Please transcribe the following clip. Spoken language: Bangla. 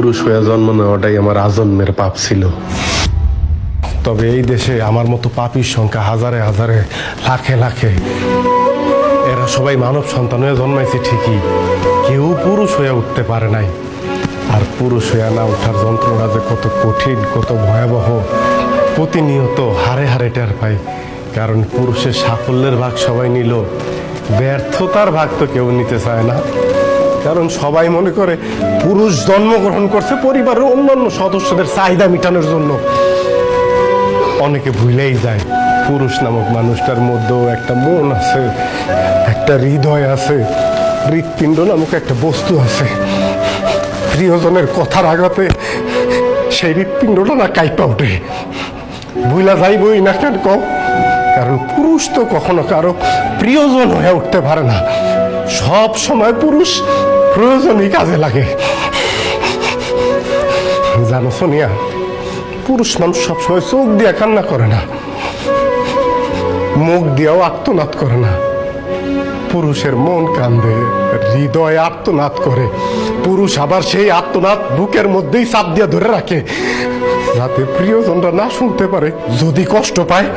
পুরুষ হয়ে জন্ম নেওয়াটাই আমার আজন্মের পাপ ছিল। তবে এই দেশে আমার মতো পাপীর সংখ্যা হাজারে হাজারে, লাখে লাখে। এরা সবাই মানব সন্তান হয়ে জন্মাইছে ঠিকই, কেউ পুরুষ হয়ে উঠতে পারে নাই। আর পুরুষ হয়ে না ওঠার যন্ত্রণা যে কত কঠিন, কত ভয়াবহ, প্রতিনিয়ত হারে হারে টের পাই। কারণ পুরুষের সাফল্যের ভাগ সবাই নিল, ব্যর্থতার ভাগ তো কেউ নিতে চায় না। কারণ সবাই মনে করে পুরুষ জন্মগ্রহণ করছে পরিবারের অন্যান্য সদস্যদের চাহিদা মেটানোর জন্য। অনেকে ভুলেই যায় পুরুষ নামক মানুষটার মধ্যেও একটা মন আছে, একটা হৃদয় আছে, হৃৎপিণ্ড নামক একটা বস্তু আছে। প্রিয়জনের কথার আঘাতে সেই হৃৎপিণ্ডটা না কাইপা ওঠে। ভুলা যাইবই না কেন কও? কারণ পুরুষ তো কখনো কারো প্রিয়জন হয়ে উঠতে পারে না। সব সময় পুরুষ প্রয়োজনই কাজে লাগে। জানো সোনিয়া, পুরুষ মানুষ সবসময় চোখ দিয়ে কান্না করে না, মুখ দিয়েও আর্তনাদ করে না। পুরুষের মন কান্দে, হৃদয় আর্তনাদ করে। পুরুষ আবার সেই আর্তনাদ বুকের মধ্যেই চাপ দিয়ে ধরে রাখে, যাতে প্রিয়জনরা না শুনতে পারে। যদি কষ্ট পায়